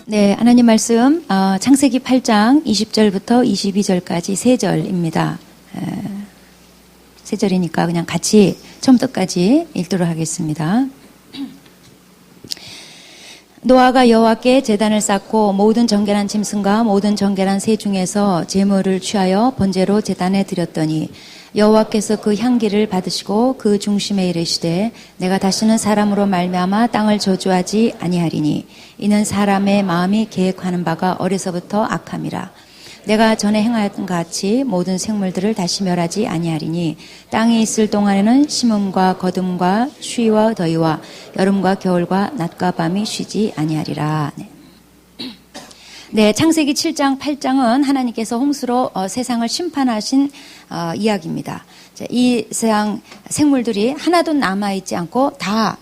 네, 하나님 말씀 창세기 8장 20절부터 22절까지 3절입니다. 3절이니까 그냥 같이 처음부터까지 읽도록 하겠습니다. 노아가 여호와께 제단을 쌓고 모든 정결한 짐승과 모든 정결한 새 중에서 제물을 취하여 번제로 제단에 드렸더니 여호와께서 그 향기를 받으시고 그 중심에 이르시되 내가 다시는 사람으로 말미암아 땅을 저주하지 아니하리니 이는 사람의 마음이 계획하는 바가 어려서부터 악함이라. 내가 전에 행하였던 같이 모든 생물들을 다시 멸하지 아니하리니 땅에 있을 동안에는 심음과 거둠과 추위와 더위와 여름과 겨울과 낮과 밤이 쉬지 아니하리라. 네, 창세기 7장, 8장은 하나님께서 홍수로 세상을 심판하신 이야기입니다. 이 세상 생물들이 하나도 남아있지 않고 다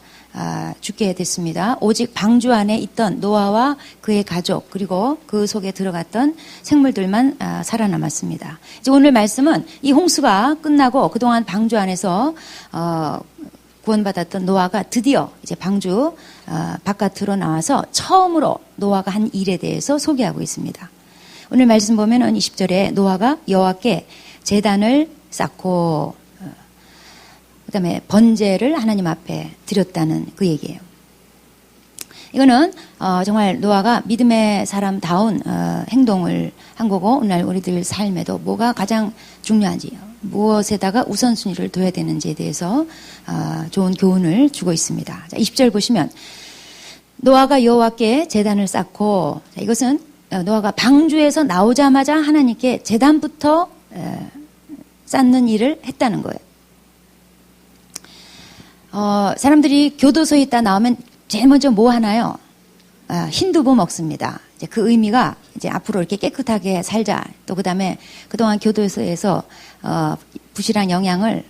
죽게 됐습니다. 오직 방주 안에 있던 노아와 그의 가족 그리고 그 속에 들어갔던 생물들만 살아남았습니다. 이제 오늘 말씀은 이 홍수가 끝나고 그동안 방주 안에서 구원받았던 노아가 드디어 이제 방주 바깥으로 나와서 처음으로 노아가 한 일에 대해서 소개하고 있습니다. 오늘 말씀 보면은 20절에 노아가 여호와께 제단을 쌓고 그다음에 번제를 하나님 앞에 드렸다는 그 얘기예요. 이거는 정말 노아가 믿음의 사람다운 행동을 한 거고 오늘 우리들 삶에도 뭐가 가장 중요한지 무엇에다가 우선순위를 둬야 되는지에 대해서 좋은 교훈을 주고 있습니다. 자, 20절 보시면 노아가 여호와께 제단을 쌓고 이것은 노아가 방주에서 나오자마자 하나님께 제단부터 쌓는 일을 했다는 거예요. 사람들이 교도소에 있다 나오면 제일 먼저 뭐 하나요? 흰두부 먹습니다. 이제 그 의미가 이제 앞으로 이렇게 깨끗하게 살자. 또 그다음에 그동안 교도소에서 부실한 영양을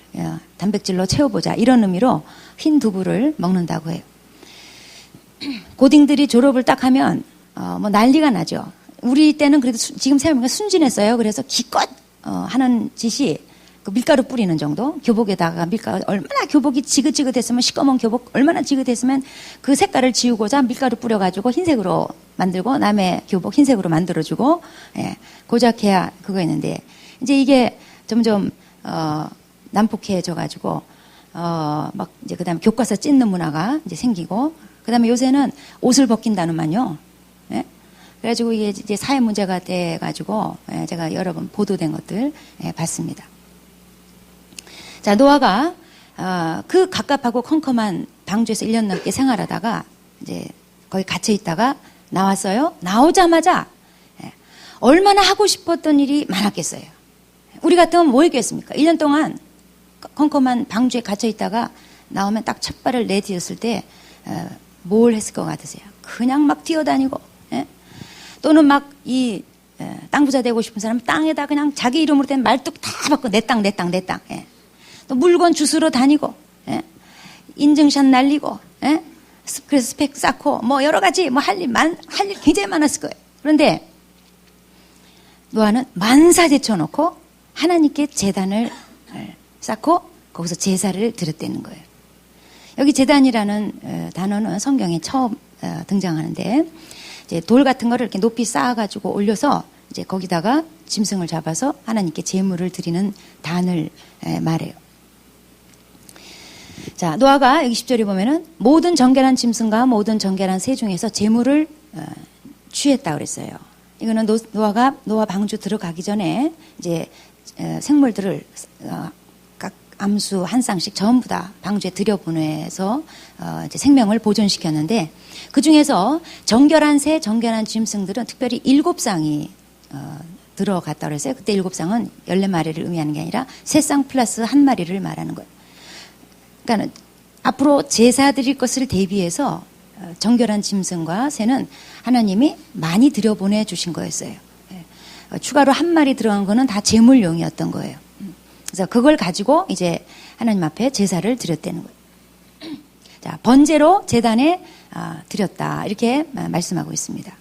단백질로 채워보자. 이런 의미로 흰두부를 먹는다고 해요. 고딩들이 졸업을 딱 하면 뭐 난리가 나죠. 우리 때는 그래도 지금 생각해보면 순진했어요. 그래서 기껏 하는 짓이 그 밀가루 뿌리는 정도? 교복에다가 밀가루, 얼마나 교복이 지긋지긋했으면, 시꺼먼 교복, 얼마나 지긋했으면 그 색깔을 지우고자 밀가루 뿌려가지고 흰색으로 만들고, 남의 교복 흰색으로 만들어주고, 예, 고작해야 그거였는데, 이제 이게 점점, 난폭해져가지고, 막, 이제 그 다음에 교과서 찢는 문화가 이제 생기고, 그 다음에 요새는 옷을 벗긴다는만요. 예? 그래가지고 이게 이제 사회 문제가 돼가지고, 예, 제가 여러 번 보도된 것들, 예, 봤습니다. 자, 노아가 그 갑갑하고 컴컴한 방주에서 1년 넘게 생활하다가 이제 거기 갇혀 있다가 나왔어요. 나오자마자 얼마나 하고 싶었던 일이 많았겠어요. 우리 같으면 뭐 했겠습니까? 1년 동안 컴컴한 방주에 갇혀 있다가 나오면 딱 첫 발을 내디뎠을 때 뭘 했을 것 같으세요? 그냥 막 뛰어다니고, 예? 또는 막 이 땅 부자 되고 싶은 사람은 땅에다 그냥 자기 이름으로 된 말뚝 다 받고 내 땅, 내 땅, 내 땅. 예. 또 물건 주스러 다니고, 예? 인증샷 날리고, 예? 그래서 스펙 쌓고, 뭐 여러 가지 뭐 할 일 굉장히 많았을 거예요. 그런데 노아는 만사제쳐 놓고 하나님께 제단을 쌓고 거기서 제사를 드렸다는 거예요. 여기 제단이라는 단어는 성경에 처음 등장하는데 이제 돌 같은 거를 이렇게 높이 쌓아가지고 올려서 이제 거기다가 짐승을 잡아서 하나님께 제물을 드리는 단을 말해요. 자, 노아가 여기 10절에 보면은 모든 정결한 짐승과 모든 정결한 새 중에서 제물을 취했다 그랬어요. 이거는 노아 방주 들어가기 전에 이제 생물들을 각 암수 한 쌍씩 전부 다 방주에 들여보내서 이제 생명을 보존시켰는데 그 중에서 정결한 새, 정결한 짐승들은 특별히 7쌍이 들어갔다 그랬어요. 그때 7쌍은 14마리를 의미하는 게 아니라 3쌍 플러스 1마리를 말하는 거예요. 그러니까 앞으로 제사 드릴 것을 대비해서 정결한 짐승과 새는 하나님이 많이 들여보내 주신 거였어요. 추가로 1마리 들어간 거는 다 제물용이었던 거예요. 그래서 그걸 가지고 이제 하나님 앞에 제사를 드렸다는 거예요. 자, 번제로 제단에 드렸다 이렇게 말씀하고 있습니다.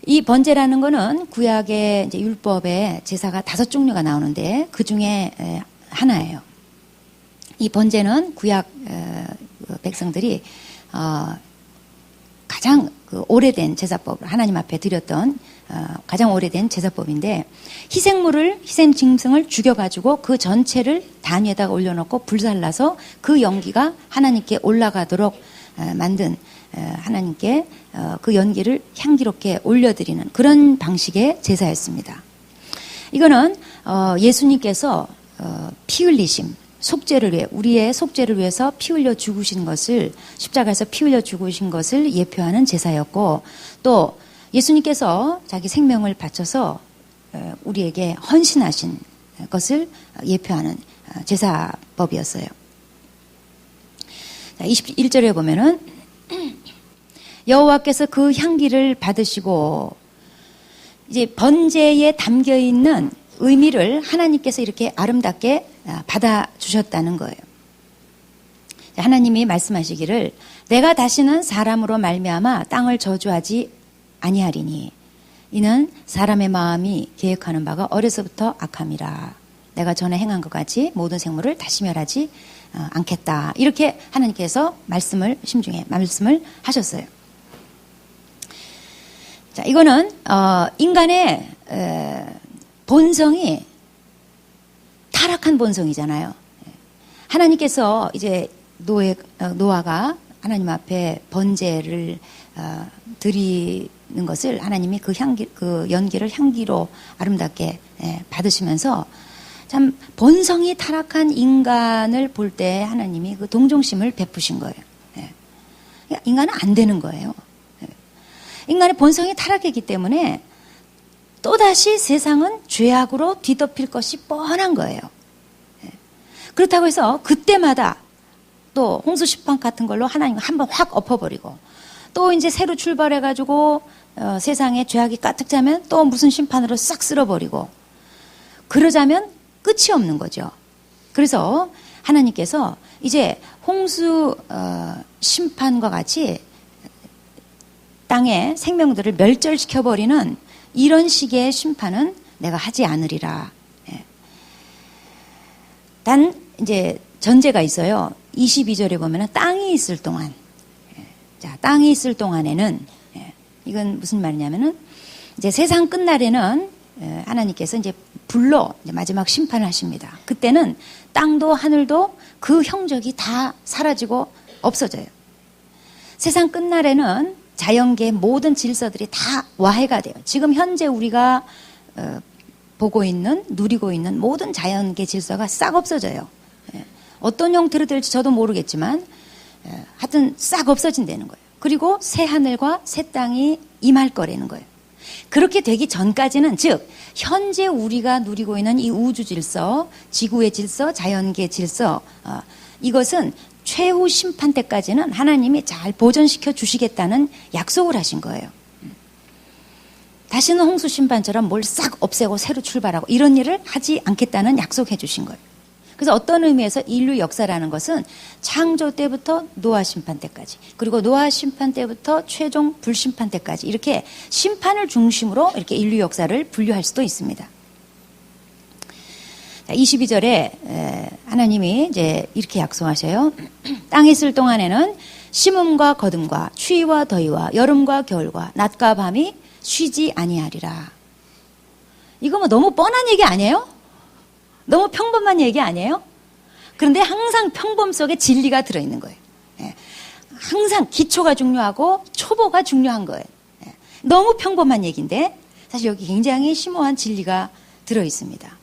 이 번제라는 거는 구약의 이제 율법에 제사가 5종류가 나오는데 그 중에 하나예요. 이 번제는 구약 백성들이 가장 그 오래된 제사법, 하나님 앞에 드렸던 가장 오래된 제사법인데, 희생 짐승을 죽여가지고 그 전체를 단 위에다가 올려놓고 불살라서 그 연기가 하나님께 올라가도록 만든, 하나님께 그 연기를 향기롭게 올려드리는 그런 방식의 제사였습니다. 이거는 예수님께서 피 흘리심, 속죄를 위해, 우리의 속죄를 위해서 피 흘려 죽으신 것을, 십자가에서 피 흘려 죽으신 것을 예표하는 제사였고, 또 예수님께서 자기 생명을 바쳐서 우리에게 헌신하신 것을 예표하는 제사법이었어요. 자, 21절에 보면은 여호와께서 그 향기를 받으시고, 이제 번제에 담겨 있는 의미를 하나님께서 이렇게 아름답게 받아주셨다는 거예요. 하나님이 말씀하시기를 내가 다시는 사람으로 말미암아 땅을 저주하지 아니하리니 이는 사람의 마음이 계획하는 바가 어려서부터 악함이라. 내가 전에 행한 것 같이 모든 생물을 다시 멸하지 않겠다. 이렇게 하나님께서 심중에 말씀을 하셨어요. 자, 이거는 인간의 본성이 타락한 본성이잖아요. 하나님께서 이제 노아가 하나님 앞에 번제를 드리는 것을 하나님이 그 연기를 향기로 아름답게 받으시면서 참 본성이 타락한 인간을 볼 때 하나님이 그 동정심을 베푸신 거예요. 인간은 안 되는 거예요. 인간의 본성이 타락했기 때문에 또다시 세상은 죄악으로 뒤덮일 것이 뻔한 거예요. 그렇다고 해서 그때마다 또 홍수 심판 같은 걸로 하나님 한번 확 엎어버리고 또 이제 새로 출발해가지고 세상에 죄악이 가득 차면 또 무슨 심판으로 싹 쓸어버리고 그러자면 끝이 없는 거죠. 그래서 하나님께서 이제 홍수 심판과 같이 땅의 생명들을 멸절시켜버리는 이런 식의 심판은 내가 하지 않으리라. 단 이제 전제가 있어요. 22절에 보면 땅이 있을 동안, 자, 땅이 있을 동안에는 이건 무슨 말이냐면은 이제 세상 끝날에는 하나님께서 이제 불로 이제 마지막 심판을 하십니다. 그때는 땅도 하늘도 그 형적이 다 사라지고 없어져요. 세상 끝날에는 자연계의 모든 질서들이 다 와해가 돼요. 지금 현재 우리가 보고 있는, 누리고 있는 모든 자연계 질서가 싹 없어져요. 어떤 형태로 될지 저도 모르겠지만 하여튼 싹 없어진다는 거예요. 그리고 새 하늘과 새 땅이 임할 거라는 거예요. 그렇게 되기 전까지는, 즉 현재 우리가 누리고 있는 이 우주 질서, 지구의 질서, 자연계 질서, 이것은 최후 심판 때까지는 하나님이 잘 보존시켜 주시겠다는 약속을 하신 거예요. 다시는 홍수 심판처럼 뭘 싹 없애고 새로 출발하고 이런 일을 하지 않겠다는 약속해 주신 거예요. 그래서 어떤 의미에서 인류 역사라는 것은 창조 때부터 노아 심판 때까지, 그리고 노아 심판 때부터 최종 불심판 때까지 이렇게 심판을 중심으로 이렇게 인류 역사를 분류할 수도 있습니다. 22절에 하나님이 이제 이렇게 약속하셔요. 땅에 있을 동안에는 심음과 거둠과 추위와 더위와 여름과 겨울과 낮과 밤이 쉬지 아니하리라. 이거 뭐 너무 뻔한 얘기 아니에요? 너무 평범한 얘기 아니에요? 그런데 항상 평범 속에 진리가 들어있는 거예요. 항상 기초가 중요하고 초보가 중요한 거예요. 너무 평범한 얘기인데 사실 여기 굉장히 심오한 진리가 들어있습니다.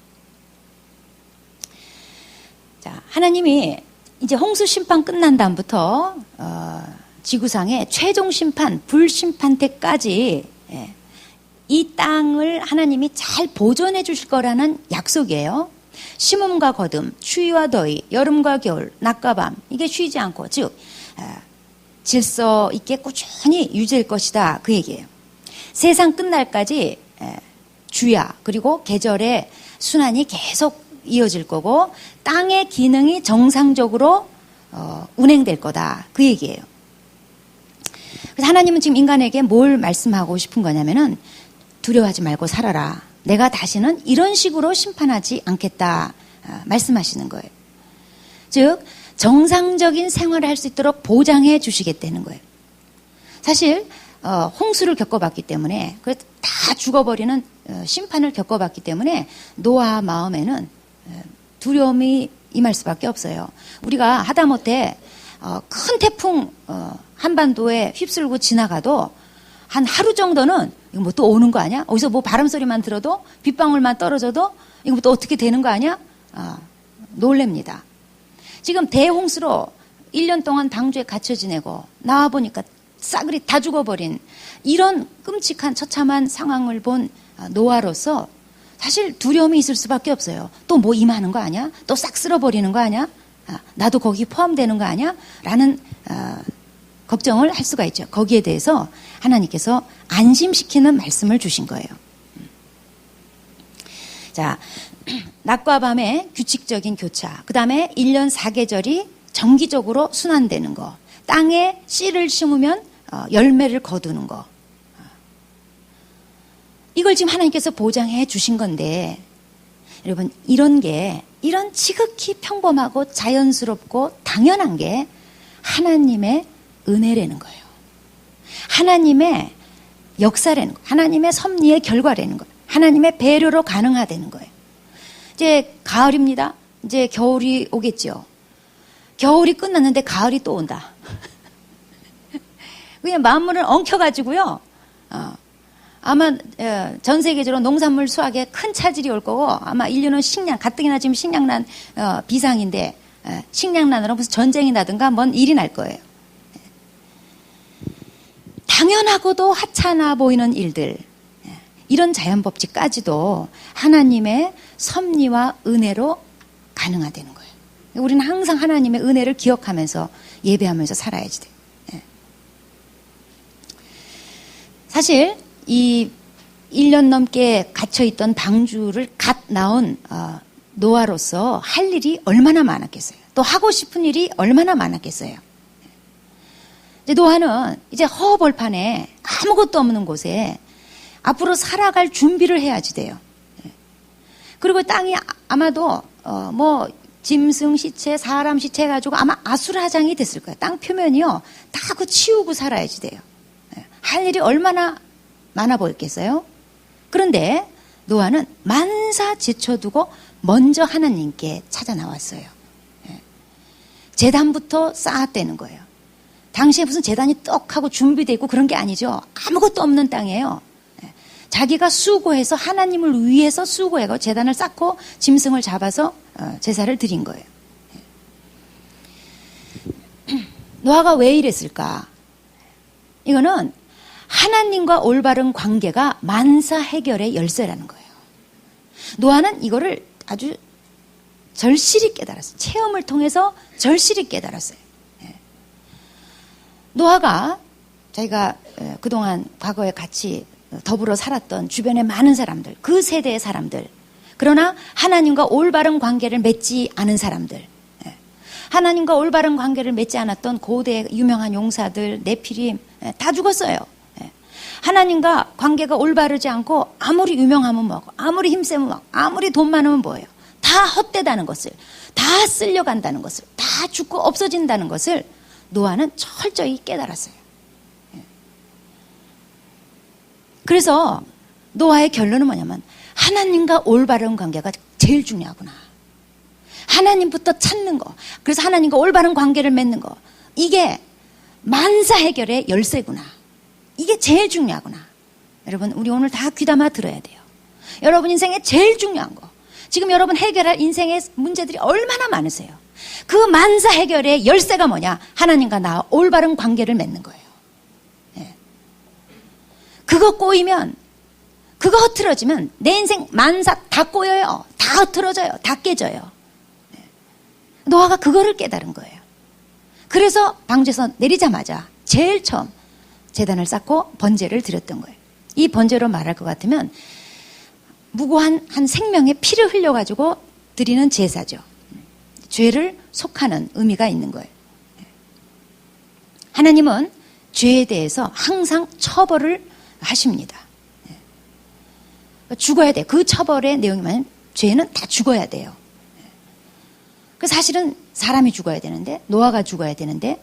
자, 하나님이 이제 홍수 심판 끝난 다음부터 지구상의 최종 심판, 불심판 때까지 이 땅을 하나님이 잘 보존해 주실 거라는 약속이에요. 심음과 거둠, 추위와 더위, 여름과 겨울, 낮과 밤, 이게 쉬지 않고, 즉 질서 있게 꾸준히 유지될 것이다, 그 얘기예요. 세상 끝날까지 주야 그리고 계절의 순환이 계속 이어질 거고 땅의 기능이 정상적으로 운행될 거다, 그 얘기예요. 그래서 하나님은 지금 인간에게 뭘 말씀하고 싶은 거냐면은 두려워하지 말고 살아라. 내가 다시는 이런 식으로 심판하지 않겠다 말씀하시는 거예요. 즉 정상적인 생활을 할 수 있도록 보장해 주시겠다는 거예요. 사실 홍수를 겪어봤기 때문에 다 죽어버리는 심판을 겪어봤기 때문에 노아 마음에는 두려움이 임할 수밖에 없어요. 우리가 하다못해 큰 태풍 한반도에 휩쓸고 지나가도 한 하루 정도는 이거 뭐 또 오는 거 아니야? 어디서 뭐 바람 소리만 들어도 빗방울만 떨어져도 이거 뭐 또 어떻게 되는 거 아니야? 놀랍니다. 지금 대홍수로 1년 동안 방주에 갇혀 지내고 나와보니까 싸그리 다 죽어버린 이런 끔찍한 처참한 상황을 본 노아로서 사실 두려움이 있을 수밖에 없어요. 또 뭐 임하는 거 아니야? 또 싹 쓸어버리는 거 아니야? 나도 거기 포함되는 거 아니야? 라는 걱정을 할 수가 있죠. 거기에 대해서 하나님께서 안심시키는 말씀을 주신 거예요. 자, 낮과 밤의 규칙적인 교차, 그 다음에 1년 4계절이 정기적으로 순환되는 거, 땅에 씨를 심으면 열매를 거두는 거, 이걸 지금 하나님께서 보장해 주신 건데, 여러분 이런 지극히 평범하고 자연스럽고 당연한 게 하나님의 은혜라는 거예요. 하나님의 역사라는 거예요. 하나님의 섭리의 결과라는 거예요. 하나님의 배려로 가능하다는 거예요. 이제 가을입니다. 이제 겨울이 오겠죠. 겨울이 끝났는데 가을이 또 온다. 그냥 만물을 엉켜가지고요. 아마 전 세계적으로 농산물 수확에 큰 차질이 올 거고, 아마 인류는 가뜩이나 지금 식량난 비상인데, 식량난으로 무슨 전쟁이 나든가 뭔 일이 날 거예요. 당연하고도 하찮아 보이는 일들, 이런 자연법칙까지도 하나님의 섭리와 은혜로 가능하다는 거예요. 우리는 항상 하나님의 은혜를 기억하면서 예배하면서 살아야지 돼요. 사실 이 1년 넘게 갇혀있던 방주를 갓 나온 노아로서 할 일이 얼마나 많았겠어요. 또 하고 싶은 일이 얼마나 많았겠어요. 이제 노아는 이제 허벌판에 아무것도 없는 곳에 앞으로 살아갈 준비를 해야지 돼요. 그리고 땅이 아마도 뭐 짐승 시체, 사람 시체 가지고 아마 아수라장이 됐을 거예요. 땅 표면이요 다 그 치우고 살아야지 돼요. 할 일이 얼마나 많아 보였겠어요? 그런데 노아는 만사 제쳐두고 먼저 하나님께 찾아 나왔어요. 제단부터 쌓았다는 거예요. 당시에 무슨 제단이 떡하고 준비되어 있고 그런 게 아니죠. 아무것도 없는 땅이에요. 자기가 수고해서 하나님을 위해서 수고해서 제단을 쌓고 짐승을 잡아서 제사를 드린 거예요. 노아가 왜 이랬을까? 이거는 하나님과 올바른 관계가 만사 해결의 열쇠라는 거예요. 노아는 이거를 아주 절실히 깨달았어요. 체험을 통해서 절실히 깨달았어요. 노아가 저희가 그동안 과거에 같이 더불어 살았던 주변의 많은 사람들, 그 세대의 사람들, 그러나 하나님과 올바른 관계를 맺지 않은 사람들, 하나님과 올바른 관계를 맺지 않았던 고대 유명한 용사들, 네피림 다 죽었어요. 하나님과 관계가 올바르지 않고 아무리 유명하면 뭐하고 아무리 힘세면 뭐하고 아무리 돈 많으면 뭐예요. 다 헛되다는 것을, 다 쓸려간다는 것을, 다 죽고 없어진다는 것을 노아는 철저히 깨달았어요. 그래서 노아의 결론은 뭐냐면 하나님과 올바른 관계가 제일 중요하구나. 하나님부터 찾는 거, 그래서 하나님과 올바른 관계를 맺는 거, 이게 만사 해결의 열쇠구나. 이게 제일 중요하구나. 여러분 우리 오늘 다 귀담아 들어야 돼요. 여러분 인생에 제일 중요한 거, 지금 여러분 해결할 인생의 문제들이 얼마나 많으세요. 그 만사 해결의 열쇠가 뭐냐? 하나님과 나와 올바른 관계를 맺는 거예요. 그거 꼬이면, 그거 흐트러지면 내 인생 만사 다 꼬여요. 다 흐트러져요. 다 깨져요. 노아가 그거를 깨달은 거예요. 그래서 방주에서 내리자마자 제일 처음 제단을 쌓고 번제를 드렸던 거예요. 이 번제로 말할 것 같으면 무고한 한 생명의 피를 흘려가지고 드리는 제사죠. 죄를 속하는 의미가 있는 거예요. 하나님은 죄에 대해서 항상 처벌을 하십니다. 죽어야 돼. 그 처벌의 내용이 뭐냐면 죄는 다 죽어야 돼요. 그 사실은 사람이 죽어야 되는데, 노아가 죽어야 되는데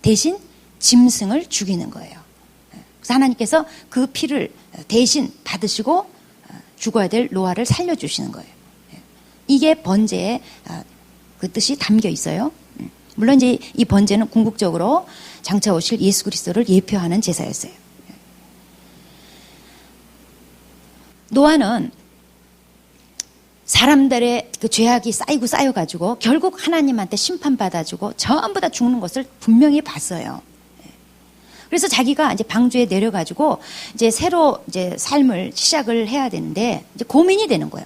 대신 짐승을 죽이는 거예요. 그래서 하나님께서 그 피를 대신 받으시고 죽어야 될 노아를 살려주시는 거예요. 이게 번제의 그 뜻이 담겨 있어요. 물론 이제 이 번제는 궁극적으로 장차 오실 예수 그리스도를 예표하는 제사였어요. 노아는 사람들의 그 죄악이 쌓이고 쌓여가지고 결국 하나님한테 심판받아주고 전부 다 죽는 것을 분명히 봤어요. 그래서 자기가 이제 방주에 내려가지고 이제 새로 이제 삶을 시작을 해야 되는데 이제 고민이 되는 거예요.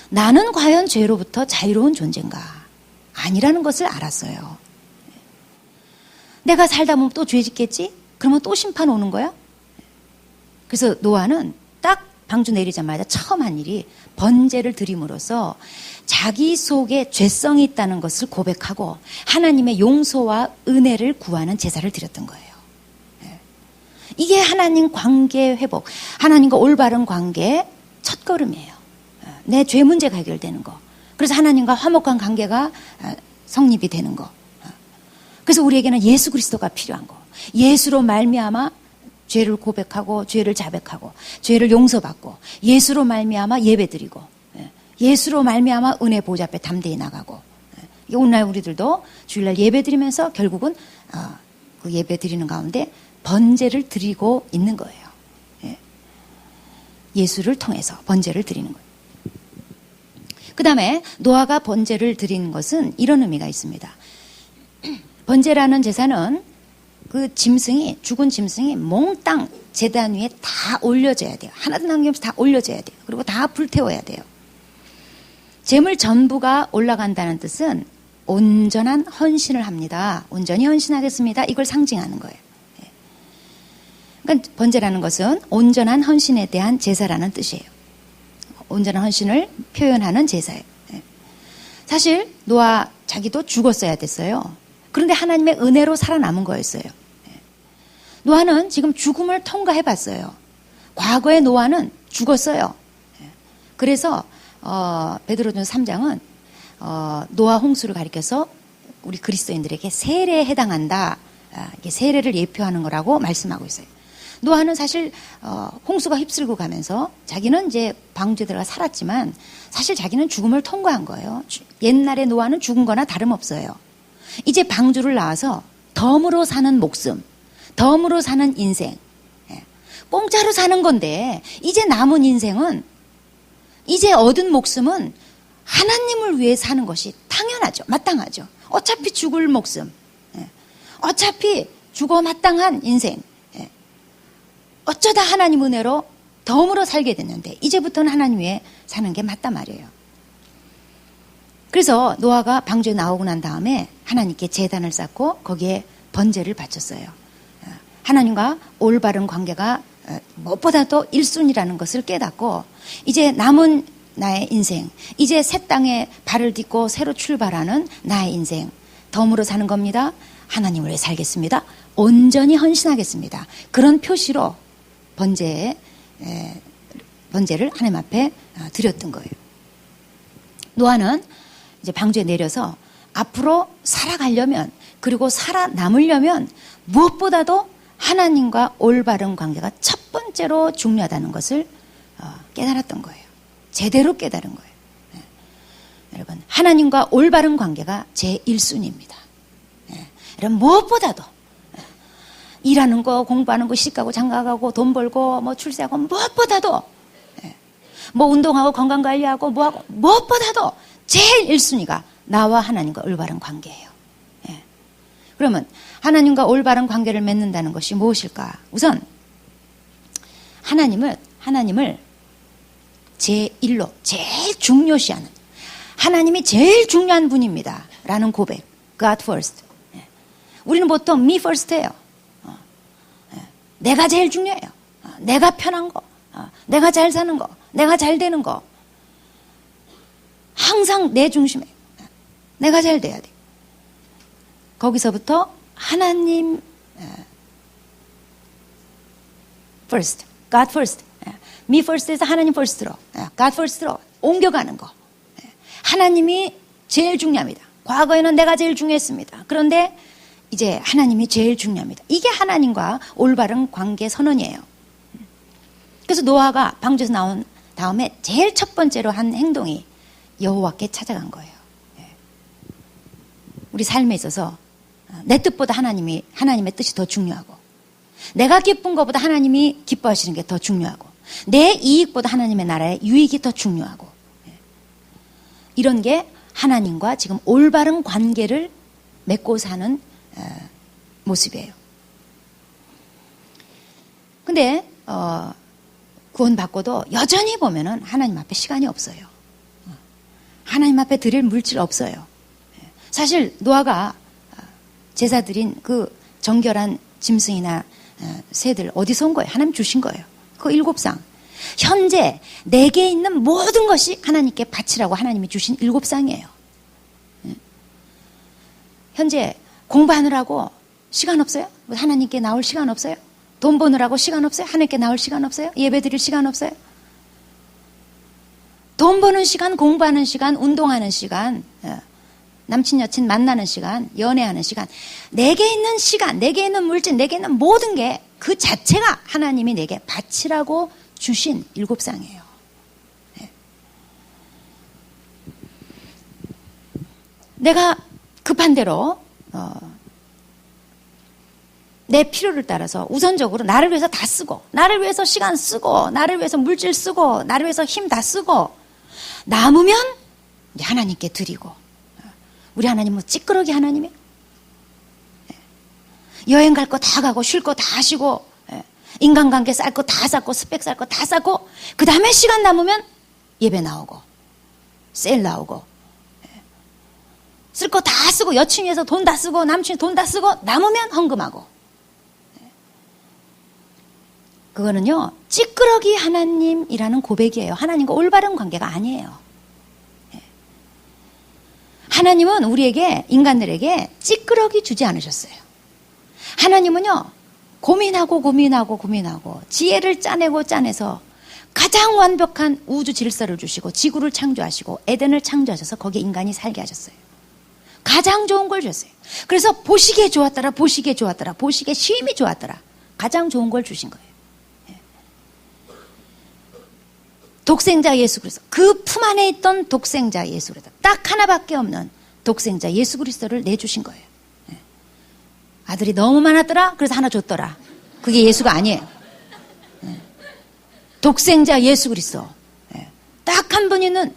나는 과연 죄로부터 자유로운 존재인가? 아니라는 것을 알았어요. 내가 살다 보면 또 죄 짓겠지? 그러면 또 심판 오는 거야? 그래서 노아는 딱 방주 내리자마자 처음 한 일이 번제를 드림으로써 자기 속에 죄성이 있다는 것을 고백하고 하나님의 용서와 은혜를 구하는 제사를 드렸던 거예요. 이게 하나님 관계 회복, 하나님과 올바른 관계의 첫걸음이에요. 내 죄 문제가 해결되는 거. 그래서 하나님과 화목한 관계가 성립이 되는 거. 그래서 우리에게는 예수 그리스도가 필요한 거. 예수로 말미암아 죄를 고백하고 죄를 자백하고 죄를 용서받고 예수로 말미암아 예배드리고 예수로 말미암아 은혜 보좌 앞에 담대히 나가고 오늘날 우리들도 주일날 예배드리면서 결국은 그 예배드리는 가운데 번제를 드리고 있는 거예요. 예수를 통해서 번제를 드리는 거예요. 그 다음에 노아가 번제를 드리는 것은 이런 의미가 있습니다. 번제라는 제사는 그 짐승이, 죽은 짐승이 몽땅 제단 위에 다 올려져야 돼요. 하나도 남김없이 다 올려져야 돼요. 그리고 다 불태워야 돼요. 제물 전부가 올라간다는 뜻은 온전한 헌신을 합니다. 온전히 헌신하겠습니다. 이걸 상징하는 거예요. 그러니까 번제라는 것은 온전한 헌신에 대한 제사라는 뜻이에요. 온전한 헌신을 표현하는 제사예요. 사실 노아 자기도 죽었어야 됐어요. 그런데 하나님의 은혜로 살아남은 거였어요. 노아는 지금 죽음을 통과해봤어요. 과거의 노아는 죽었어요. 그래서 베드로전서 3장은 노아 홍수를 가리켜서 우리 그리스도인들에게 세례에 해당한다. 이게 세례를 예표하는 거라고 말씀하고 있어요. 노아는 사실 홍수가 휩쓸고 가면서 자기는 이제 방주에 들어가 살았지만 사실 자기는 죽음을 통과한 거예요. 옛날의 노아는 죽은 거나 다름없어요. 이제 방주를 나와서 덤으로 사는 목숨, 덤으로 사는 인생, 공짜로 사는 건데 이제 남은 인생은, 이제 얻은 목숨은 하나님을 위해 사는 것이 당연하죠. 마땅하죠. 어차피 죽을 목숨, 어차피 죽어 마땅한 인생, 어쩌다 하나님 은혜로 덤으로 살게 됐는데 이제부터는 하나님 위해 사는 게 맞단 말이에요. 그래서 노아가 방주에 나오고 난 다음에 하나님께 제단을 쌓고 거기에 번제를 바쳤어요. 하나님과 올바른 관계가 무엇보다도 1순위라는 것을 깨닫고 이제 남은 나의 인생, 이제 새 땅에 발을 딛고 새로 출발하는 나의 인생, 덤으로 사는 겁니다. 하나님을 위해 살겠습니다. 온전히 헌신하겠습니다. 그런 표시로 번제를 하나님 앞에 드렸던 거예요. 노아는 이제 방주에 내려서 앞으로 살아가려면, 그리고 살아남으려면 무엇보다도 하나님과 올바른 관계가 첫 번째로 중요하다는 것을 깨달았던 거예요. 제대로 깨달은 거예요. 여러분, 하나님과 올바른 관계가 제 1순위입니다. 여러분, 무엇보다도 일하는 거, 공부하는 거, 시집가고 장가가고 돈 벌고 뭐 출세하고 무엇보다도 뭐 운동하고 건강관리하고 뭐하고 무엇보다도 제일 1순위가 나와 하나님과 올바른 관계예요. 그러면 하나님과 올바른 관계를 맺는다는 것이 무엇일까? 우선 하나님을 제1로 제일 중요시하는, 하나님이 제일 중요한 분입니다 라는 고백, God first. 우리는 보통 me first예요. 내가 제일 중요해요. 내가 편한 거, 내가 잘 사는 거, 내가 잘 되는 거, 항상 내 중심에 내가 잘 돼야 돼. 거기서부터 하나님 first, God first, me first에서 하나님 first로, God first로 옮겨가는 거. 하나님이 제일 중요합니다. 과거에는 내가 제일 중요했습니다. 그런데 이제 하나님이 제일 중요합니다. 이게 하나님과 올바른 관계 선언이에요. 그래서 노아가 방주에서 나온 다음에 제일 첫 번째로 한 행동이 여호와께 찾아간 거예요. 우리 삶에 있어서 내 뜻보다 하나님의 뜻이 더 중요하고, 내가 기쁜 것보다 하나님이 기뻐하시는 게 더 중요하고, 내 이익보다 하나님의 나라의 유익이 더 중요하고, 이런 게 하나님과 지금 올바른 관계를 맺고 사는 모습이에요. 근데 구원받고도 여전히 보면은 하나님 앞에 시간이 없어요. 하나님 앞에 드릴 물질 없어요. 사실 노아가 제사 드린 그 정결한 짐승이나 새들 어디서 온 거예요? 하나님 주신 거예요. 그 7상. 현재 내게 있는 모든 것이 하나님께 바치라고 하나님이 주신 7상이에요. 현재 공부하느라고 시간 없어요? 하나님께 나올 시간 없어요? 돈 버느라고 시간 없어요? 하나님께 나올 시간 없어요? 예배 드릴 시간 없어요? 돈 버는 시간, 공부하는 시간, 운동하는 시간, 남친 여친 만나는 시간, 연애하는 시간, 내게 있는 시간, 내게 있는 물질, 내게 있는 모든 게 그 자체가 하나님이 내게 바치라고 주신 7상이에요. 내가 급한 대로 내 필요를 따라서 우선적으로 나를 위해서 다 쓰고, 나를 위해서 시간 쓰고, 나를 위해서 물질 쓰고, 나를 위해서 힘 다 쓰고, 남으면 이제 하나님께 드리고. 우리 하나님은 찌끄러기 하나님이에요. 여행 갈 거 다 가고, 쉴 거 다 쉬고, 인간관계 쌓을 거 다 쌓고, 스펙 쌓을 거 다 쌓고, 그 다음에 시간 남으면 예배 나오고, 세일 나오고, 쓸 거 다 쓰고, 여친 위해서 돈 다 쓰고, 남친 돈 다 쓰고, 남으면 헌금하고. 그거는요, 찌끄러기 하나님이라는 고백이에요. 하나님과 올바른 관계가 아니에요. 하나님은 우리에게, 인간들에게 찌끄러기 주지 않으셨어요. 하나님은요, 고민하고 지혜를 짜내서 가장 완벽한 우주 질서를 주시고 지구를 창조하시고 에덴을 창조하셔서 거기에 인간이 살게 하셨어요. 가장 좋은 걸 주셨어요. 그래서 보시기에 좋았더라, 보시기에 쉼이 좋았더라. 가장 좋은 걸 주신 거예요. 독생자 예수 그리스도, 그 품 안에 있던 독생자 예수 그리스도, 딱 하나밖에 없는 독생자 예수 그리스도를 내주신 거예요. 아들이 너무 많았더라, 그래서 하나 줬더라. 그게 예수가 아니에요. 독생자 예수 그리스도, 딱 한 분 있는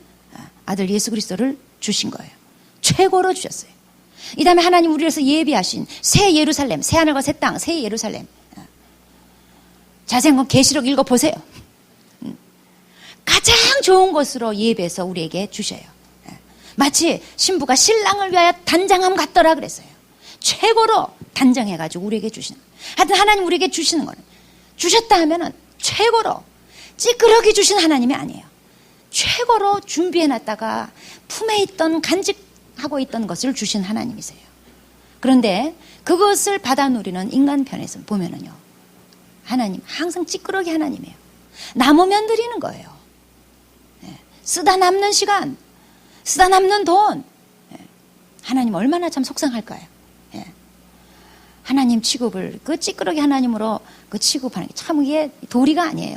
아들 예수 그리스도를 주신 거예요. 최고로 주셨어요. 이 다음에 하나님 우리를 위해서 예비하신 새 예루살렘, 새 하늘과 새 땅, 새 예루살렘. 자세한 건 계시록 읽어보세요. 가장 좋은 것으로 예배해서 우리에게 주셔요. 마치 신부가 신랑을 위하여 단장함 같더라 그랬어요. 최고로 단장해가지고 우리에게 주시는 거예요. 하여튼 하나님 우리에게 주시는 거는, 주셨다 하면은 최고로 찌끄러기 주신 하나님이 아니에요. 최고로 준비해놨다가 품에 있던, 간직하고 있던 것을 주신 하나님이세요. 그런데 그것을 받아 누리는 인간 편에서 보면은요, 하나님 항상 찌끄러기 하나님이에요. 남으면 드리는 거예요. 쓰다 남는 시간, 쓰다 남는 돈, 하나님 얼마나 참 속상할까요? 하나님 취급을 그 찌끄러기 하나님으로 그 취급하는 게 참 이게 도리가 아니에요.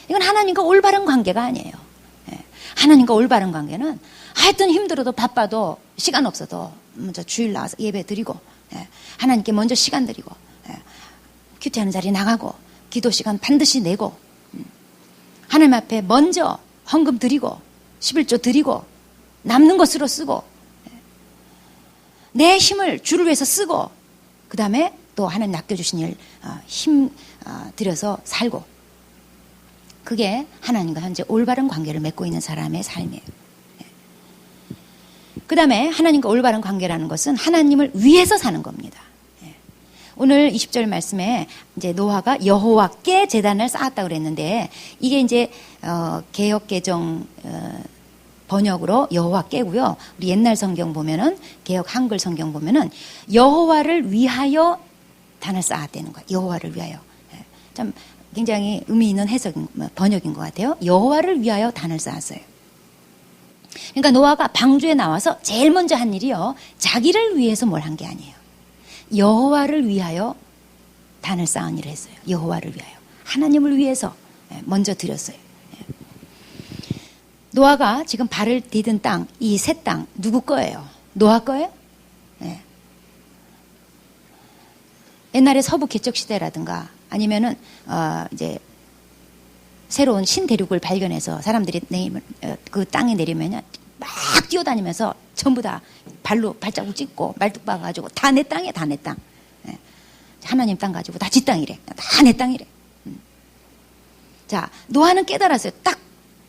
이건 하나님과 올바른 관계가 아니에요. 하나님과 올바른 관계는 하여튼 힘들어도 바빠도 시간 없어도 먼저 주일 나와서 예배 드리고, 하나님께 먼저 시간 드리고, 큐티하는 자리 나가고, 기도 시간 반드시 내고, 하나님 앞에 먼저 헌금 드리고 11조 드리고 남는 것으로 쓰고, 내 힘을 주를 위해서 쓰고, 그 다음에 또 하나님 맡겨주신 일 힘 들여서 살고, 그게 하나님과 현재 올바른 관계를 맺고 있는 사람의 삶이에요. 그 다음에 하나님과 올바른 관계라는 것은 하나님을 위해서 사는 겁니다. 오늘 20절 말씀에 이제 노아가 여호와께 제단을 쌓았다고 그랬는데, 이게 이제 개역 개정 번역으로 여호와께고요. 우리 옛날 성경 보면은, 개역 한글 성경 보면은 여호와를 위하여 단을 쌓았다는 거예요. 여호와를 위하여. 참 굉장히 의미 있는 번역인 것 같아요. 여호와를 위하여 단을 쌓았어요. 그러니까 노아가 방주에 나와서 제일 먼저 한 일이요, 자기를 위해서 뭘 한 게 아니에요. 여호와를 위하여 단을 쌓으니라 했어요. 여호와를 위하여. 하나님을 위해서 먼저 드렸어요. 노아가 지금 발을 디딘 땅, 이 새 땅 누구 거예요? 노아 거예요? 네. 옛날에 서부 개척 시대라든가 아니면은 이제 새로운 신대륙을 발견해서 사람들이 그 땅에 내리면 막 뛰어다니면서 전부 다 발로 발자국 찍고 말뚝 박아가지고 다 내 땅이야, 다 내 땅. 네. 하나님 땅 가지고 다 지 땅이래, 다 내 땅이래. 자, 노아는 깨달았어요. 딱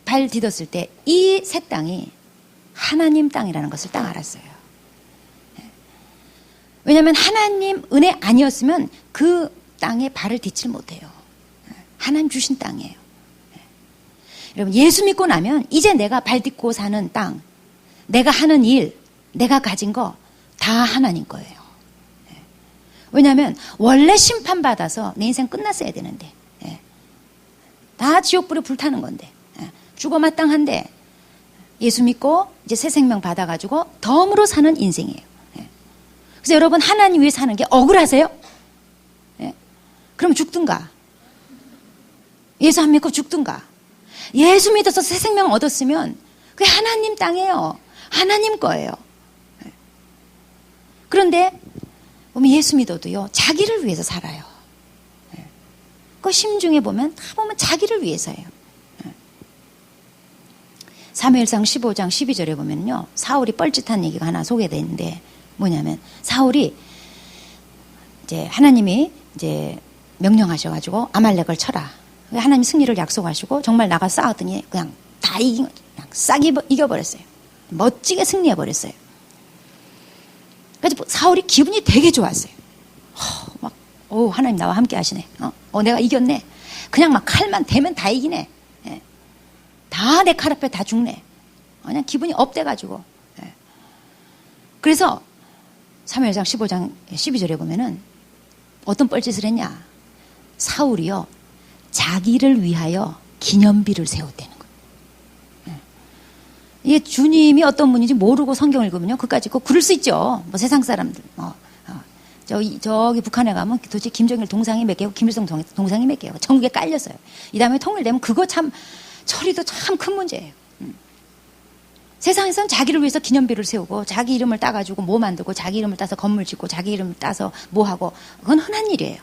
발 디뎠을 때 이 새 땅이 하나님 땅이라는 것을 딱 알았어요. 왜냐하면 하나님 은혜 아니었으면 그 땅에 발을 딛질 못해요. 하나님 주신 땅이에요. 여러분, 예수 믿고 나면 이제 내가 발 딛고 사는 땅, 내가 하는 일, 내가 가진 거 다 하나님 거예요. 왜냐하면 원래 심판받아서 내 인생 끝났어야 되는데 다 지옥불에 불타는 건데 죽어 마땅한데 예수 믿고 이제 새 생명 받아가지고 덤으로 사는 인생이에요. 그래서 여러분, 하나님 위해 사는 게 억울하세요? 그럼 죽든가. 예수 안 믿고 죽든가. 예수 믿어서 새 생명 얻었으면 그게 하나님 땅이에요. 하나님 거예요. 그런데 보면 예수 믿어도요, 자기를 위해서 살아요. 그 심중에 보면 다 보면 자기를 위해서예요. 사무엘상 15장 12절에 보면요, 사울이 뻘짓한 얘기가 하나 소개되어 있는데 뭐냐면, 사울이 이제 하나님이 이제 명령하셔가지고 아말렉을 쳐라. 하나님 승리를 약속하시고 정말 나가 싸웠더니 그냥 다 그냥 싹 이겨버렸어요. 멋지게 승리해버렸어요. 그래서 사울이 기분이 되게 좋았어요. 하나님 나와 함께 하시네. 내가 이겼네. 그냥 막 칼만 대면 다 이기네. 다 내 칼 앞에 다 죽네. 그냥 기분이 업돼가지고. 그래서 사무엘상 15장 12절에 보면은 어떤 뻘짓을 했냐. 사울이요, 자기를 위하여 기념비를 세웠다는 거예요. 이게 주님이 어떤 분인지 모르고 성경을 읽으면요, 그까짓 거 그럴 수 있죠. 뭐 세상 사람들. 저기 북한에 가면 도대체 김정일 동상이 몇 개고 김일성 동상이 몇 개고 전국에 깔렸어요. 이 다음에 통일되면 그거 참 처리도 참 큰 문제예요. 세상에서는 자기를 위해서 기념비를 세우고 자기 이름을 따가지고 뭐 만들고 자기 이름을 따서 건물 짓고 자기 이름을 따서 뭐 하고 그건 흔한 일이에요.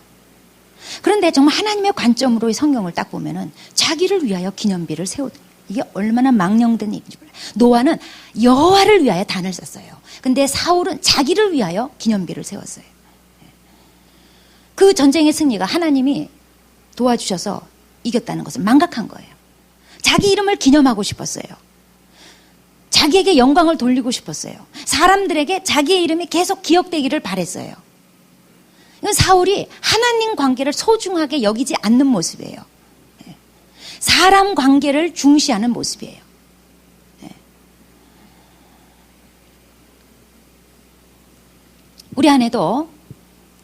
그런데 정말 하나님의 관점으로 이 성경을 딱 보면은 자기를 위하여 기념비를 세우다. 이게 얼마나 망령된 얘기인지 몰라요. 노아는 여호와를 위하여 단을 썼어요. 근데 사울은 자기를 위하여 기념비를 세웠어요. 그 전쟁의 승리가 하나님이 도와주셔서 이겼다는 것을 망각한 거예요. 자기 이름을 기념하고 싶었어요. 자기에게 영광을 돌리고 싶었어요. 사람들에게 자기의 이름이 계속 기억되기를 바랬어요. 이건 사울이 하나님 관계를 소중하게 여기지 않는 모습이에요. 사람 관계를 중시하는 모습이에요. 우리 안에도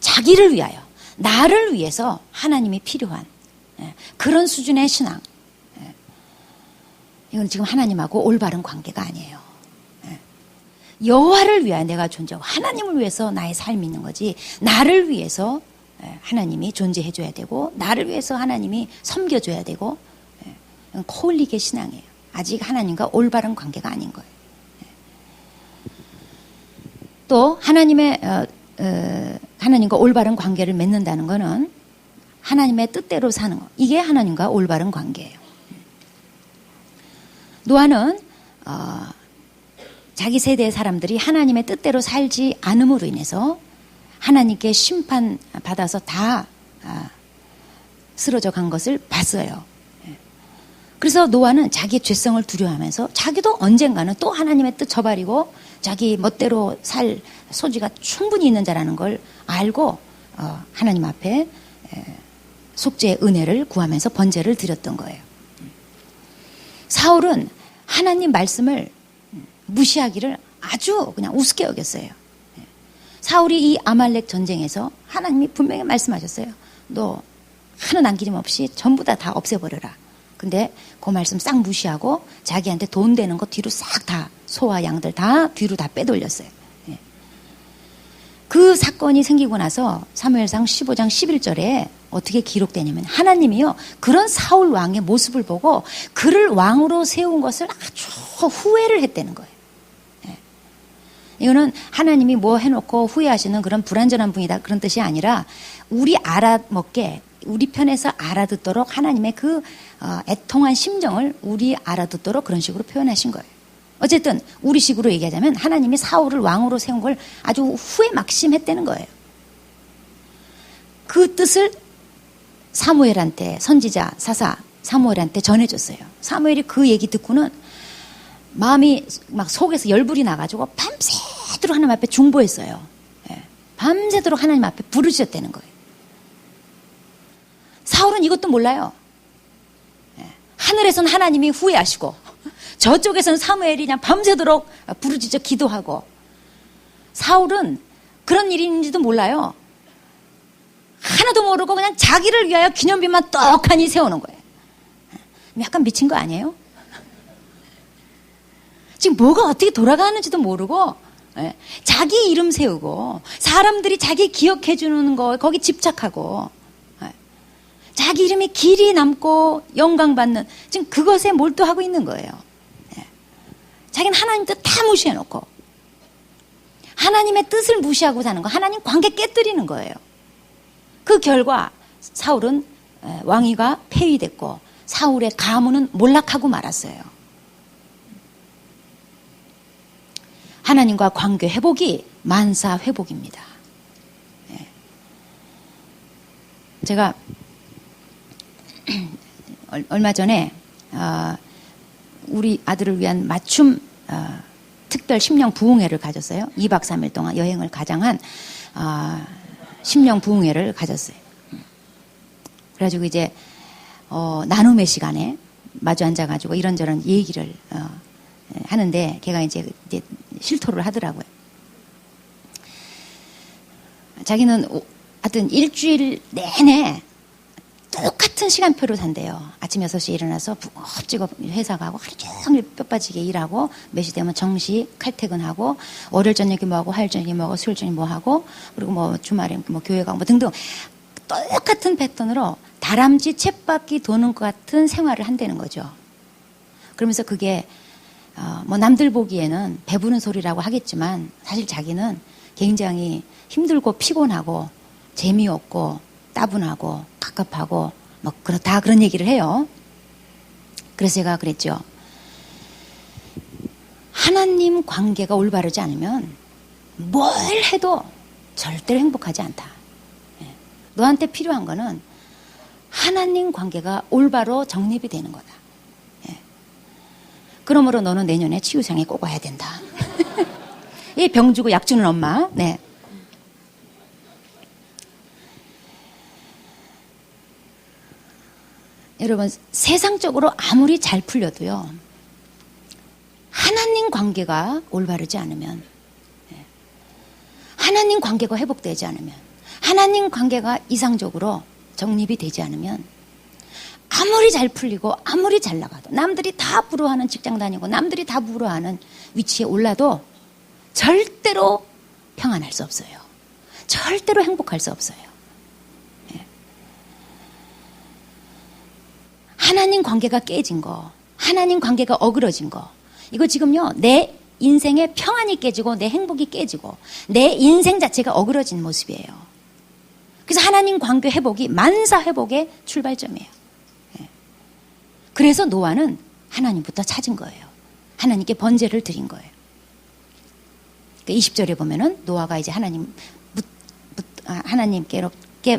자기를 위하여, 나를 위해서 하나님이 필요한 그런 수준의 신앙, 이건 지금 하나님하고 올바른 관계가 아니에요. 여호와를 위하여 내가 존재하고 하나님을 위해서 나의 삶이 있는 거지, 나를 위해서 하나님이 존재해 줘야 되고 나를 위해서 하나님이 섬겨줘야 되고, 이건 코올리게 신앙이에요. 아직 하나님과 올바른 관계가 아닌 거예요. 또 하나님과 올바른 관계를 맺는다는 것은 하나님의 뜻대로 사는 것, 이게 하나님과 올바른 관계예요. 노아는 자기 세대의 사람들이 하나님의 뜻대로 살지 않음으로 인해서 하나님께 심판받아서 다 쓰러져 간 것을 봤어요. 그래서 노아는 자기의 죄성을 두려워하면서 자기도 언젠가는 또 하나님의 뜻 저버리고 자기 멋대로 살 소지가 충분히 있는 자라는 걸 알고 하나님 앞에 속죄의 은혜를 구하면서 번제를 드렸던 거예요. 사울은 하나님 말씀을 무시하기를 아주 그냥 우습게 여겼어요. 사울이 이 아말렉 전쟁에서 하나님이 분명히 말씀하셨어요. 너 하나 남기짐 없이 전부 다 없애버려라. 근데 그 말씀 싹 무시하고 자기한테 돈 되는 거 뒤로 싹 다, 소와 양들 다 뒤로 다 빼돌렸어요. 그 사건이 생기고 나서 사무엘상 15장 11절에 어떻게 기록되냐면 하나님이요 그런 사울 왕의 모습을 보고 그를 왕으로 세운 것을 아주 후회를 했다는 거예요. 예. 이거는 하나님이 뭐 해놓고 후회하시는 그런 불완전한 분이다 그런 뜻이 아니라 우리 알아먹게 우리 편에서 알아듣도록 하나님의 그 애통한 심정을 우리 알아듣도록 그런 식으로 표현하신 거예요. 어쨌든 우리식으로 얘기하자면 하나님이 사울을 왕으로 세운 걸 아주 후회 막심했다는 거예요. 그 뜻을 사무엘한테 선지자 사사 사무엘한테 전해줬어요. 사무엘이 그 얘기 듣고는 마음이 막 속에서 열불이 나가지고 밤새도록 하나님 앞에 중보했어요. 예. 밤새도록 하나님 앞에 부르짖었다는 거예요. 사울은 이것도 몰라요. 예. 하늘에서는 하나님이 후회하시고 저쪽에서는 사무엘이 그냥 밤새도록 부르짖어 기도하고 사울은 그런 일인지도 몰라요. 하나도 모르고 그냥 자기를 위하여 기념비만 떡하니 세우는 거예요. 약간 미친 거 아니에요? 지금 뭐가 어떻게 돌아가는지도 모르고 자기 이름 세우고 사람들이 자기 기억해 주는 거 거기 집착하고 자기 이름이 길이 남고 영광받는 지금 그것에 몰두하고 있는 거예요. 자기는 하나님 뜻 다 무시해놓고 하나님의 뜻을 무시하고 사는 거 하나님 관계 깨뜨리는 거예요. 그 결과 사울은 왕위가 폐위됐고 사울의 가문은 몰락하고 말았어요. 하나님과 관계 회복이 만사 회복입니다. 제가 얼마 전에 우리 아들을 위한 맞춤 특별 심령 부흥회를 가졌어요. 2박 3일 동안 여행을 가장한 심령 부흥회를 가졌어요. 그래가지고 이제 나눔의 시간에 마주 앉아가지고 이런저런 얘기를 하는데 걔가 이제 실토를 하더라고요. 자기는 하여튼 일주일 내내 똑같은 시간표로 산대요. 아침 6시에 일어나서 붓겁지겁 회사 가고 하루 종일 뼈 빠지게 일하고 몇 시 되면 정시 칼퇴근하고 월요일 저녁에 뭐하고 화요일 저녁에 뭐하고 수요일 저녁에 뭐하고 그리고 뭐 주말에 뭐 교회 가고 뭐 등등 똑같은 패턴으로 다람쥐 쳇바퀴 도는 것 같은 생활을 한다는 거죠. 그러면서 그게 뭐 남들 보기에는 배부른 소리라고 하겠지만 사실 자기는 굉장히 힘들고 피곤하고 재미없고 따분하고 갑갑하고 뭐 다 그런 얘기를 해요. 그래서 제가 그랬죠. 하나님 관계가 올바르지 않으면 뭘 해도 절대로 행복하지 않다. 너한테 필요한 거는 하나님 관계가 올바로 정립이 되는 거다. 그러므로 너는 내년에 치유상에 꼭 와야 된다. 이 병 주고 약 주는 엄마. 네. 여러분 세상적으로 아무리 잘 풀려도요. 하나님 관계가 올바르지 않으면 하나님 관계가 회복되지 않으면 하나님 관계가 이상적으로 정립이 되지 않으면 아무리 잘 풀리고 아무리 잘 나가도 남들이 다 부러워하는 직장 다니고 남들이 다 부러워하는 위치에 올라도 절대로 평안할 수 없어요. 절대로 행복할 수 없어요. 하나님 관계가 깨진 거, 하나님 관계가 어그러진 거 이거 지금요 내 인생의 평안이 깨지고 내 행복이 깨지고 내 인생 자체가 어그러진 모습이에요. 그래서 하나님 관계 회복이 만사 회복의 출발점이에요. 그래서 노아는 하나님부터 찾은 거예요. 하나님께 번제를 드린 거예요. 20절에 보면은 노아가 이제 하나님께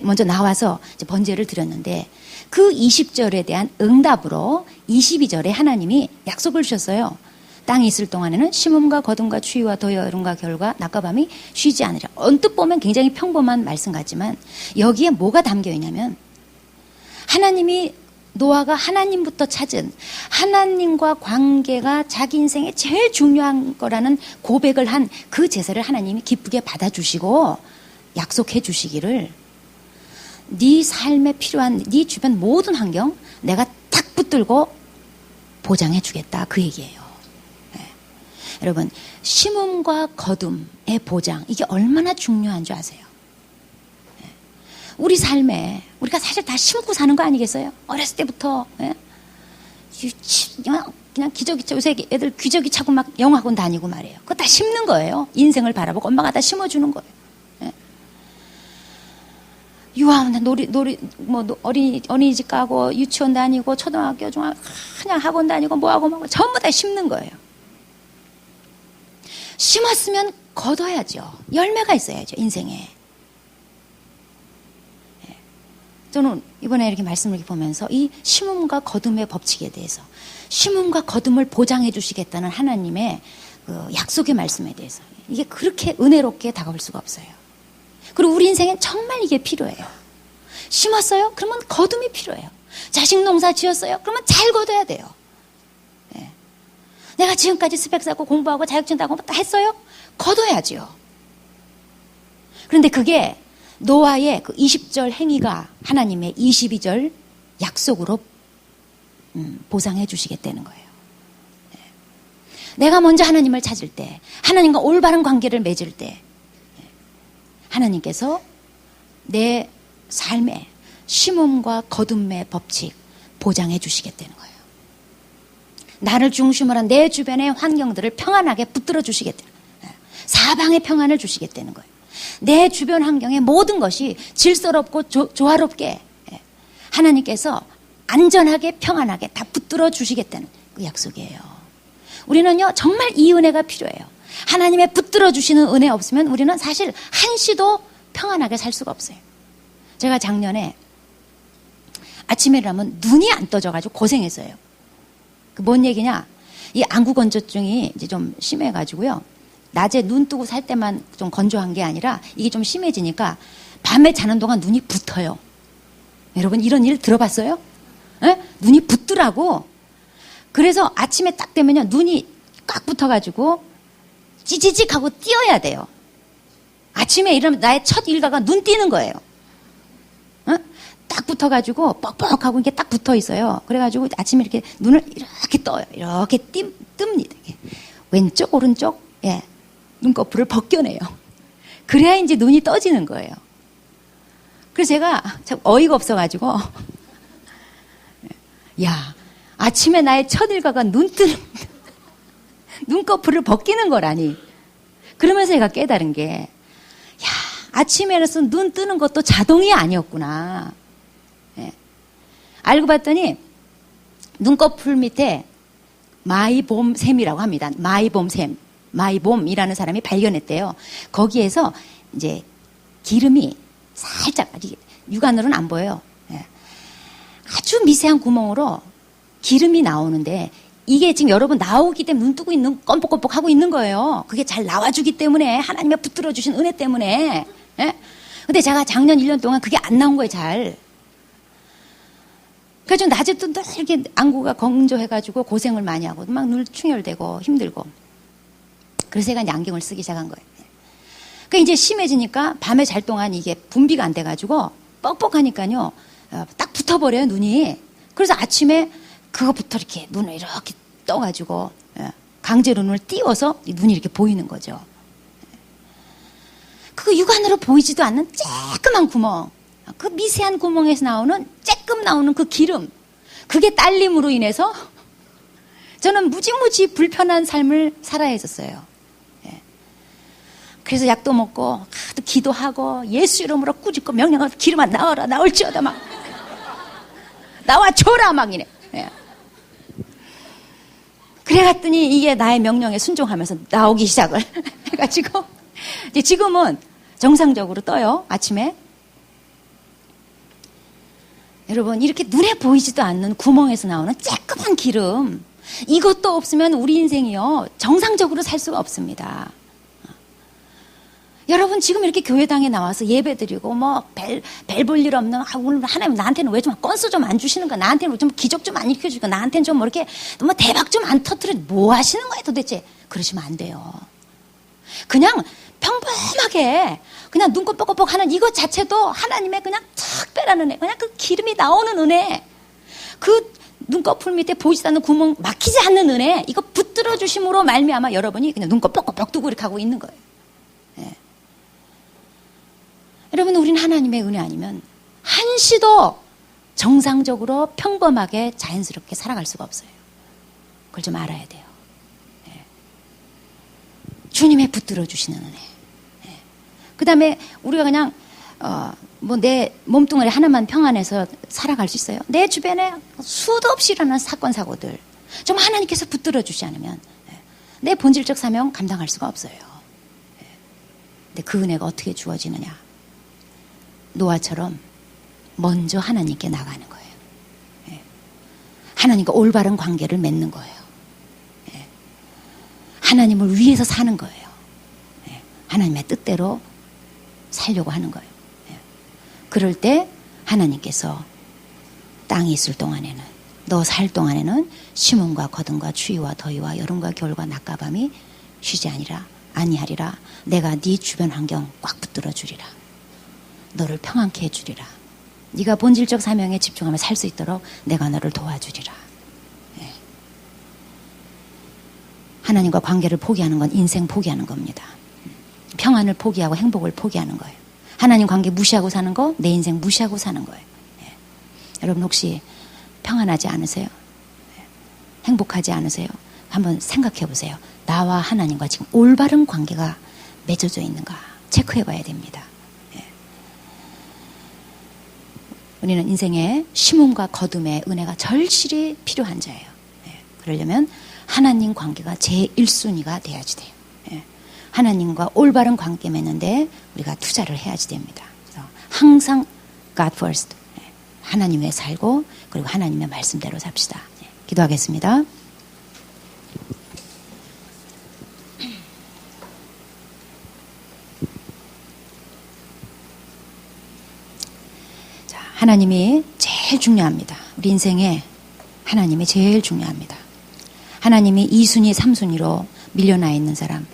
먼저 나와서 이제 번제를 드렸는데 그 20절에 대한 응답으로 22절에 하나님이 약속을 주셨어요. 땅에 있을 동안에는 심음과 거둠과 추위와 더위 여름과 겨울과 낮과 밤이 쉬지 않으리라. 언뜻 보면 굉장히 평범한 말씀 같지만 여기에 뭐가 담겨 있냐면 하나님이 노아가 하나님부터 찾은 하나님과 관계가 자기 인생에 제일 중요한 거라는 고백을 한 그 제사를 하나님이 기쁘게 받아주시고 약속해 주시기를 네 삶에 필요한 네 주변 모든 환경 내가 딱 붙들고 보장해 주겠다 그 얘기예요. 네. 여러분, 심음과 거둠의 보장, 이게 얼마나 중요한 줄 아세요? 우리 삶에 우리가 사실 다 심고 사는 거 아니겠어요? 어렸을 때부터 그냥 기저귀 차, 요새 애들 기저귀 차고 막 영어학원 다니고 말이에요. 그거 다 심는 거예요. 인생을 바라보고 엄마가 다 심어주는 거예요. 유아원 어린이집 가고 유치원 다니고 초등학교 중학교 그냥 학원 다니고 뭐하고 뭐 전부 다 심는 거예요. 심었으면 거둬야죠. 열매가 있어야죠, 인생에. 저는 이번에 이렇게 말씀을 보면서 이 심음과 거둠의 법칙에 대해서, 심음과 거둠을 보장해 주시겠다는 하나님의 그 약속의 말씀에 대해서, 이게 그렇게 은혜롭게 다가올 수가 없어요. 그리고 우리 인생엔 정말 이게 필요해요. 심었어요? 그러면 거둠이 필요해요. 자식 농사 지었어요? 그러면 잘 거둬야 돼요. 네. 내가 지금까지 스펙 쌓고 공부하고 자격증 따고 다 했어요? 거둬야죠. 그런데 그게 노아의 그 20절 행위가 하나님의 22절 약속으로 보상해 주시겠다는 거예요. 네. 내가 먼저 하나님을 찾을 때, 하나님과 올바른 관계를 맺을 때, 하나님께서 내 삶의 심음과 거둠의 법칙 보장해 주시겠다는 거예요. 나를 중심으로 한 내 주변의 환경들을 평안하게 붙들어 주시겠다는 거예요. 사방의 평안을 주시겠다는 거예요. 내 주변 환경의 모든 것이 질서롭고 조화롭게 하나님께서 안전하게 평안하게 다 붙들어 주시겠다는 그 약속이에요. 우리는요 정말 이 은혜가 필요해요. 하나님의 붙들어 주시는 은혜 없으면 우리는 사실 한시도 평안하게 살 수가 없어요. 제가 작년에 아침에 일어나면 눈이 안 떠져가지고 고생했어요. 그 뭔 얘기냐? 이 안구 건조증이 이제 좀 심해가지고요. 낮에 눈 뜨고 살 때만 좀 건조한 게 아니라 이게 좀 심해지니까 밤에 자는 동안 눈이 붙어요. 여러분 이런 일 들어봤어요? 에? 눈이 붙더라고. 그래서 아침에 딱 되면요 눈이 꽉 붙어가지고 찌찌직 하고 뛰어야 돼요. 아침에 일어나면 나의 첫 일과가 눈 띄는 거예요. 어? 딱 붙어가지고 뻑뻑하고 이게 딱 붙어 있어요. 그래가지고 아침에 이렇게 눈을 이렇게 떠요. 이렇게 뜹니다. 왼쪽 오른쪽 눈꺼풀을 벗겨내요. 그래야 이제 눈이 떠지는 거예요. 그래서 제가 참 어이가 없어가지고 야 아침에 나의 첫 일과가 눈꺼풀을 벗기는 거라니. 그러면서 제가 깨달은 게 야 아침에는 눈 뜨는 것도 자동이 아니었구나. 알고 봤더니 눈꺼풀 밑에 마이봄샘이라고 합니다. 마이봄샘. 마이봄이라는 사람이 발견했대요. 거기에서 이제 기름이 살짝, 육안으로는 안 보여요. 아주 미세한 구멍으로 기름이 나오는데 이게 지금 여러분 나오기 때문에 눈 뜨고 있는, 껌뻑껌뻑 하고 있는 거예요. 그게 잘 나와주기 때문에, 하나님의 붙들어 주신 은혜 때문에. 근데 제가 작년 1년 동안 그게 안 나온 거예요, 잘. 그래서 낮에도 이렇게 안구가 건조해가지고 고생을 많이 하고 막 눈 충혈되고 힘들고. 그래서 제가 안경을 쓰기 시작한 거예요. 그러니까 이제 심해지니까 밤에 잘 동안 이게 분비가 안 돼가지고 뻑뻑하니까요. 딱 붙어버려요, 눈이. 그래서 아침에 그거부터 이렇게 눈을 이렇게 떠가지고 강제로 눈을 띄워서 눈이 이렇게 보이는 거죠. 그 육안으로 보이지도 않는 쬐끄만 구멍. 그 미세한 구멍에서 나오는 쬐끔 나오는 그 기름. 그게 딸림으로 인해서 저는 무지무지 불편한 삶을 살아야 했었어요. 그래서 약도 먹고 또 기도하고 예수 이름으로 꾸짖고 명령하고 기름아 나와라 나올지어다 막 나와줘라 막 이래. 그래갔더니 이게 나의 명령에 순종하면서 나오기 시작을 해가지고 이제 지금은 정상적으로 떠요. 아침에. 여러분 이렇게 눈에 보이지도 않는 구멍에서 나오는 쬐끄만 기름, 이것도 없으면 우리 인생이요 정상적으로 살 수가 없습니다. 여러분 지금 이렇게 교회당에 나와서 예배드리고 뭐 별 볼 일 없는 오늘 하나님 나한테는 왜 좀 건수 좀 안 주시는 거야, 나한테는 좀 기적 좀 안 일으켜주고 나한테는 좀 뭐 이렇게 뭐 대박 좀 안 터뜨려, 뭐 하시는 거예요 도대체. 그러시면 안 돼요. 그냥 평범하게 그냥 눈 껌뻑껌뻑 하는 이것 자체도 하나님의 그냥 특별한 은혜, 그냥 그 기름이 나오는 은혜, 그 눈꺼풀 밑에 보이지 않는 구멍 막히지 않는 은혜, 이거 붙들어 주심으로 말미암아 여러분이 그냥 눈곱 뻑뻑뻑 뜨고 이렇게 하고 있는 거예요. 예. 여러분, 우리는 하나님의 은혜 아니면 한시도 정상적으로 평범하게 자연스럽게 살아갈 수가 없어요. 그걸 좀 알아야 돼요. 예. 주님의 붙들어 주시는 은혜. 예. 그 다음에 우리가 그냥 뭐 내 몸뚱아리 하나만 평안해서 살아갈 수 있어요. 내 주변에 수도 없이 일어나는 사건 사고들 좀 하나님께서 붙들어 주지 않으면 내 본질적 사명 감당할 수가 없어요. 근데 그 은혜가 어떻게 주어지느냐? 노아처럼 먼저 하나님께 나가는 거예요. 하나님과 올바른 관계를 맺는 거예요. 하나님을 위해서 사는 거예요. 하나님의 뜻대로 살려고 하는 거예요. 그럴 때 하나님께서 땅이 있을 동안에는, 너 살 동안에는 심음과 거듭과 추위와 더위와 여름과 겨울과 낮과 밤이 쉬지 아니하리라. 내가 네 주변 환경 꽉 붙들어 주리라. 너를 평안케 해주리라. 네가 본질적 사명에 집중하며 살 수 있도록 내가 너를 도와주리라. 예. 하나님과 관계를 포기하는 건 인생 포기하는 겁니다. 평안을 포기하고 행복을 포기하는 거예요. 하나님 관계 무시하고 사는 거, 내 인생 무시하고 사는 거예요. 예. 여러분 혹시 평안하지 않으세요? 예. 행복하지 않으세요? 한번 생각해 보세요. 나와 하나님과 지금 올바른 관계가 맺어져 있는가 체크해 봐야 됩니다. 예. 우리는 인생에 심음과 거듭의 은혜가 절실히 필요한 자예요. 예. 그러려면 하나님 관계가 제1순위가 돼야지 돼요. 예. 하나님과 올바른 관계 맺는데 우리가 투자를 해야지 됩니다. 그래서 항상 God first. 하나님 외에 살고 그리고 하나님의 말씀대로 삽시다. 기도하겠습니다. 자, 하나님이 제일 중요합니다. 우리 인생에 하나님이 제일 중요합니다. 하나님이 2순위, 3순위로 밀려나 있는 사람,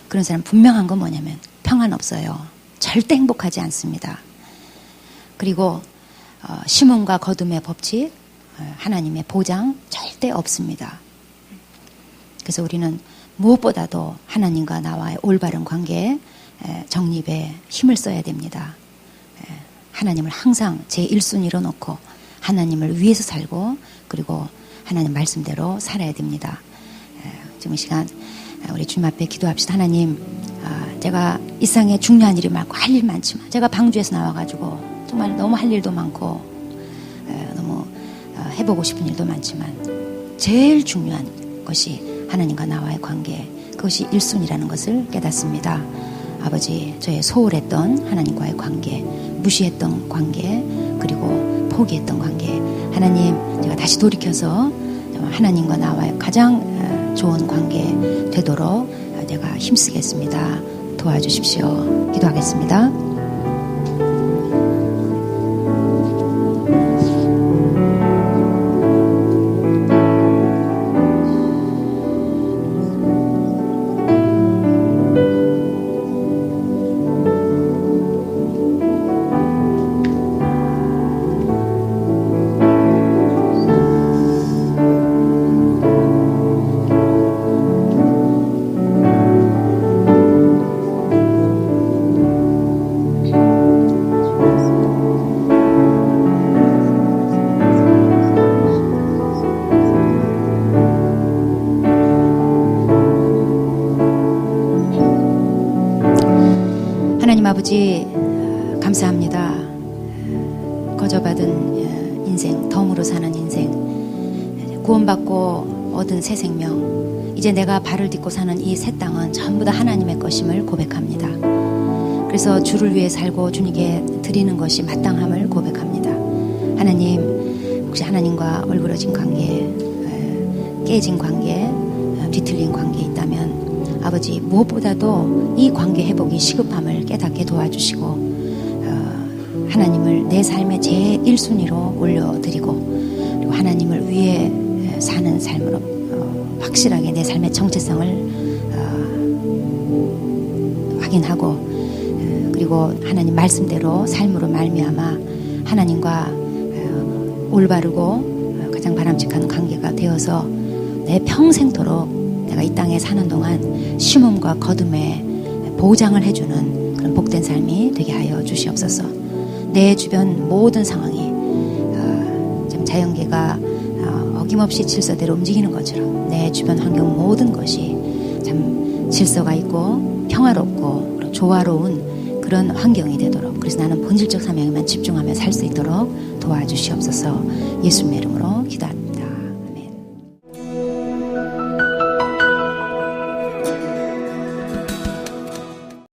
그런 사람 분명한 건 뭐냐면 평안 없어요. 절대 행복하지 않습니다. 그리고 심음과 거듭의 법칙, 하나님의 보장 절대 없습니다. 그래서 우리는 무엇보다도 하나님과 나와의 올바른 관계, 정립에 힘을 써야 됩니다. 하나님을 항상 제1순위로 놓고 하나님을 위해서 살고 그리고 하나님 말씀대로 살아야 됩니다. 지금 이 시간 우리 주님 앞에 기도합시다. 하나님, 제가 이 세상에 중요한 일이 많고 할 일 많지만 제가 방주에서 나와가지고 정말 너무 할 일도 많고 너무 해보고 싶은 일도 많지만 제일 중요한 것이 하나님과 나와의 관계, 그것이 1순위라는 것을 깨닫습니다. 아버지, 저의 소홀했던 하나님과의 관계, 무시했던 관계, 그리고 포기했던 관계, 하나님, 제가 다시 돌이켜서 하나님과 나와의 가장 좋은 관계 되도록 내가 힘쓰겠습니다. 도와주십시오. 기도하겠습니다. 아버지, 감사합니다. 거저받은 인생, 덤으로 사는 인생, 구원받고 얻은 새 생명, 이제 내가 발을 딛고 사는 이 새 땅은 전부 다 하나님의 것임을 고백합니다. 그래서 주를 위해 살고 주님께 드리는 것이 마땅함을 고백합니다. 하나님, 혹시 하나님과 얼그러진 관계, 깨진 관계, 뒤틀린 관계 있다면 아버지, 무엇보다도 이 관계 회복이 시급함을 깨닫게 도와주시고 하나님을 내 삶의 제1순위로 올려드리고 그리고 하나님을 위해 사는 삶으로 확실하게 내 삶의 정체성을 확인하고 그리고 하나님 말씀대로 삶으로 말미암아 하나님과 올바르고 가장 바람직한 관계가 되어서 내 평생토록 내가 이 땅에 사는 동안 심음과 거듭에 보장을 해주는 그런 복된 삶이 되게 하여 주시옵소서. 내 주변 모든 상황이 참 자연계가 어김없이 질서대로 움직이는 것처럼 내 주변 환경 모든 것이 참 질서가 있고 평화롭고 조화로운 그런 환경이 되도록, 그래서 나는 본질적 사명에만 집중하며 살 수 있도록 도와주시옵소서. 예수님의 이름으로